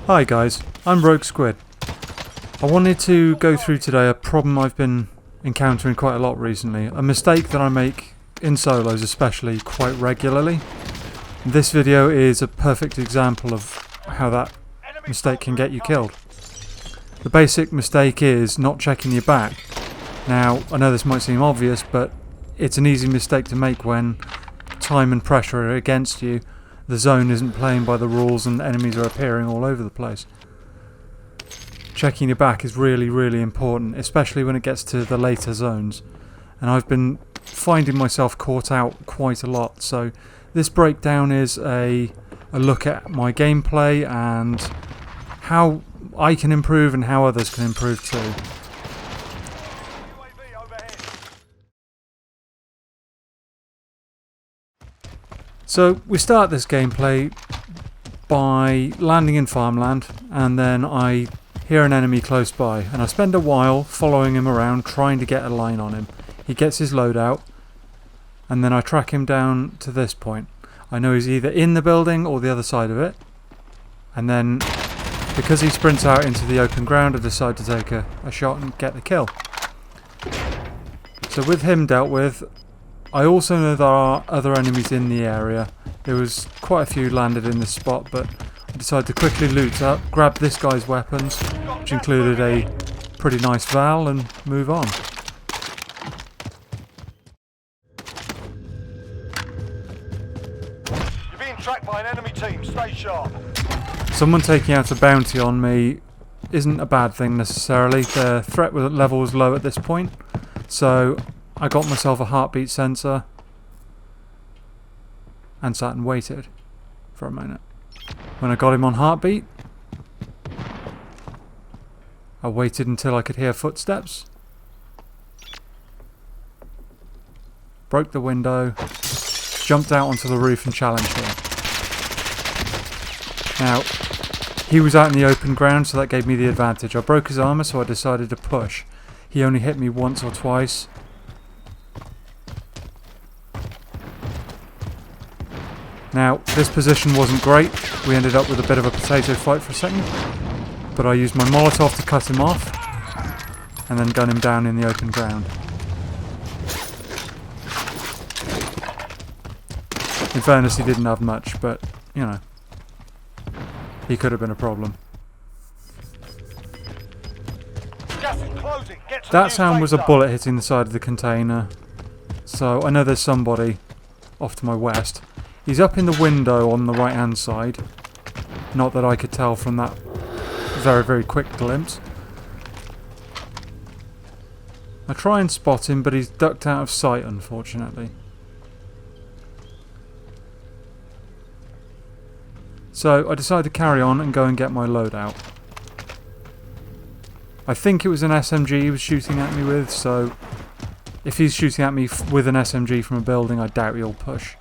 Hi guys, I'm Rogue Squid. I wanted to go through today a problem I've been encountering quite a lot recently. A mistake that I make in solos especially quite regularly. This video is a perfect example of how that mistake can get you killed. The basic mistake is not checking your back. Now, I know this might seem obvious, but it's an easy mistake to make when time and pressure are against you. The zone isn't playing by the rules and enemies are appearing all over the place. Checking your back is really, really important, especially when it gets to the later zones. And I've been finding myself caught out quite a lot. So this breakdown is a look at my gameplay and how I can improve and how others can improve too. So we start this gameplay by landing in farmland, and then I hear an enemy close by, and I spend a while following him around trying to get a line on him. He gets his load out, and then I track him down to this point. I know he's either in the building or the other side of it, and then because he sprints out into the open ground, I decide to take a shot and get the kill. So with him dealt with, I also know there are other enemies in the area. There was quite a few landed in this spot, but I decided to quickly loot up, grab this guy's weapons, which included a pretty nice Val, and move on. You're being tracked by an enemy team, stay sharp. Someone taking out a bounty on me isn't a bad thing necessarily. The threat level was low at this point, so I got myself a heartbeat sensor and sat and waited for a minute. When I got him on heartbeat, I waited until I could hear footsteps, broke the window, jumped out onto the roof and challenged him. Now, he was out in the open ground, so that gave me the advantage. I broke his armor, so I decided to push. He only hit me once or twice. Now, this position wasn't great. We ended up with a bit of a potato fight for a second, but I used my Molotov to cut him off and then gun him down in the open ground. In fairness, he didn't have much, but, you know, he could have been a problem. Gas is closing. Get to That the sound new was a safe bullet hitting the side of the container, so I know there's somebody off to my west. He's up in the window on the right hand side. Not that I could tell from that very, very quick glimpse. I try and spot him, but he's ducked out of sight, unfortunately. So I decided to carry on and go and get my loadout. I think it was an SMG he was shooting at me with, so if he's shooting at me with an SMG from a building, I doubt he'll push.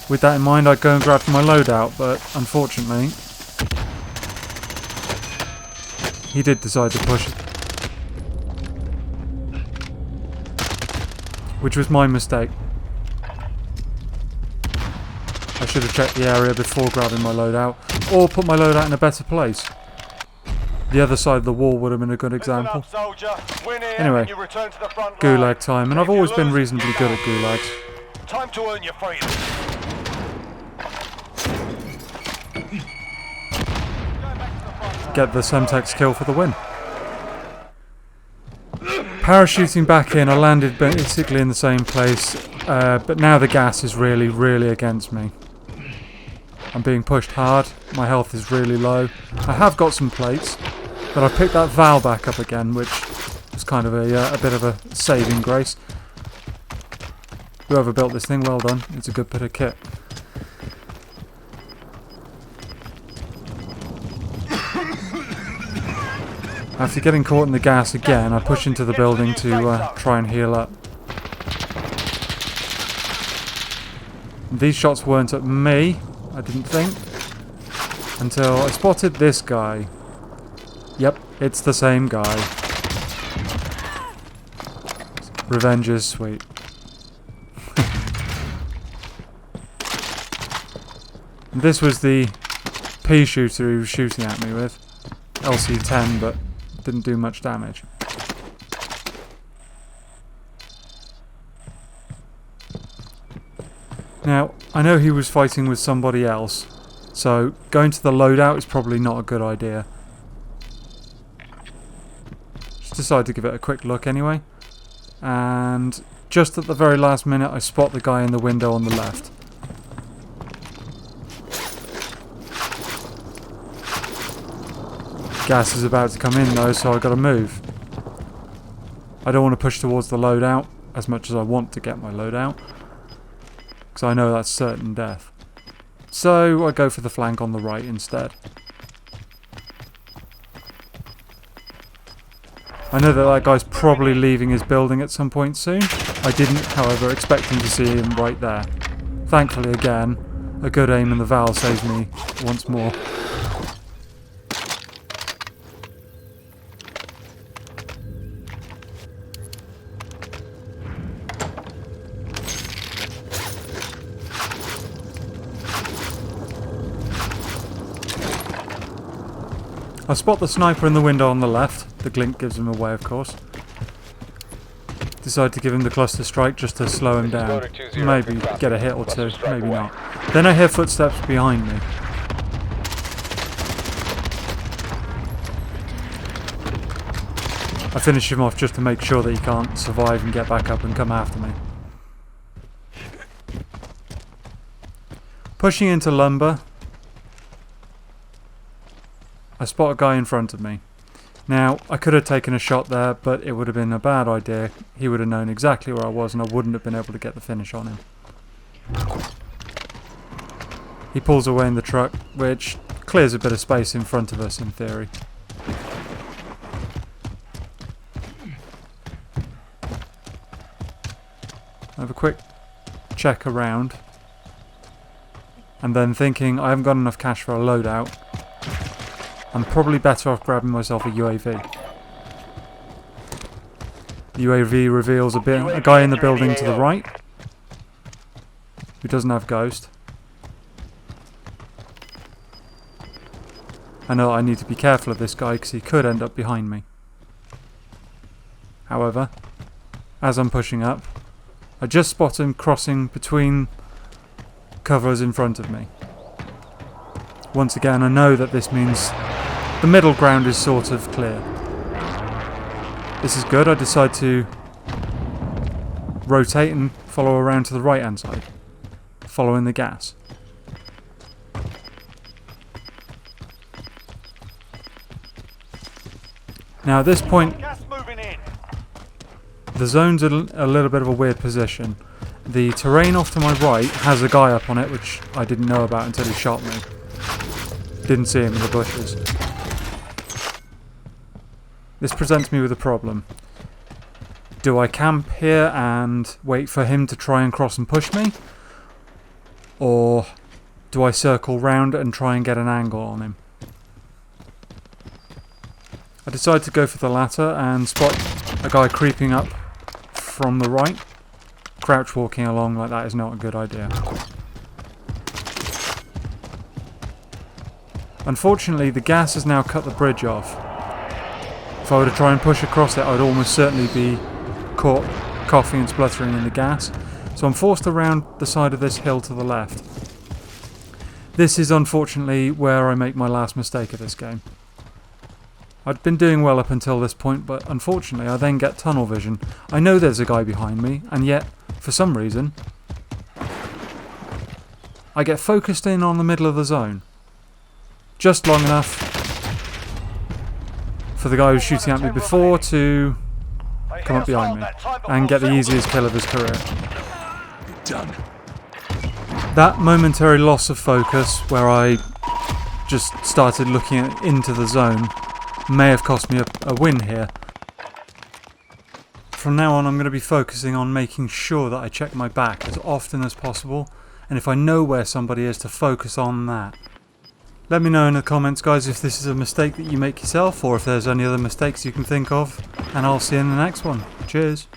With that in mind, I'd go and grab my loadout, but unfortunately, he did decide to push, which was my mistake. I should have checked the area before grabbing my loadout, or put my loadout in a better place. The other side of the wall would have been a good example. Anyway, gulag time, and I've always been reasonably good at gulags. Time to earn your freedom. Get the Semtex kill for the win. Parachuting back in, I landed basically in the same place, but now the gas is really, really against me. I'm being pushed hard, my health is really low. I have got some plates, but I picked that Val back up again, which was kind of a bit of a saving grace. Whoever built this thing, well done, it's a good bit of kit. After getting caught in the gas again, I push into the building to try and heal up. These shots weren't at me, I didn't think, until I spotted this guy. Yep, it's the same guy. Revenge is sweet. This was the pea shooter he was shooting at me with. LC-10, but didn't do much damage. Now, I know he was fighting with somebody else, so going to the loadout is probably not a good idea. Just decided to give it a quick look anyway. And just at the very last minute I spot the guy in the window on the left. Gas is about to come in though, so I've got to move. I don't want to push towards the loadout as much as I want to get my loadout, because I know that's certain death. So I go for the flank on the right instead. I know that that guy's probably leaving his building at some point soon. I didn't, however, expecting to see him right there. Thankfully, again, a good aim in the valve saves me once more. I spot the sniper in the window on the left. The glint gives him away, of course. Decide to give him the cluster strike just to slow him down. Maybe get a hit or two, maybe not. Then I hear footsteps behind me. I finish him off just to make sure that he can't survive and get back up and come after me. Pushing into lumber, I spot a guy in front of me. Now, I could have taken a shot there, but it would have been a bad idea. He would have known exactly where I was and I wouldn't have been able to get the finish on him. He pulls away in the truck, which clears a bit of space in front of us in theory. I have a quick check around, and then thinking I haven't got enough cash for a loadout, I'm probably better off grabbing myself a UAV. The UAV reveals a guy in the building to the right who doesn't have Ghost. I know I need to be careful of this guy because he could end up behind me. However, as I'm pushing up, I just spot him crossing between covers in front of me. Once again, I know that this means the middle ground is sort of clear. This is good. I decide to rotate and follow around to the right hand side, following the gas. Now at this point, the zone's a little bit of a weird position. The terrain off to my right has a guy up on it, which I didn't know about until he shot me. Didn't see him in the bushes. This presents me with a problem. Do I camp here and wait for him to try and cross and push me? Or do I circle round and try and get an angle on him? I decide to go for the latter and spot a guy creeping up from the right. Crouch walking along like that is not a good idea. Unfortunately, the gas has now cut the bridge off. If I were to try and push across it, I would almost certainly be caught coughing and spluttering in the gas. So I'm forced around the side of this hill to the left. This is unfortunately where I make my last mistake of this game. I'd been doing well up until this point, but unfortunately I then get tunnel vision. I know there's a guy behind me, and yet, for some reason, I get focused in on the middle of the zone. Just long enough for the guy who was shooting at me before to come up behind me and get the easiest kill of his career. Done. That momentary loss of focus, where I just started looking into the zone, may have cost me a win here. From now on I'm going to be focusing on making sure that I check my back as often as possible, and if I know where somebody is, to focus on that. Let me know in the comments, guys, if this is a mistake that you make yourself or if there's any other mistakes you can think of, and I'll see you in the next one. Cheers.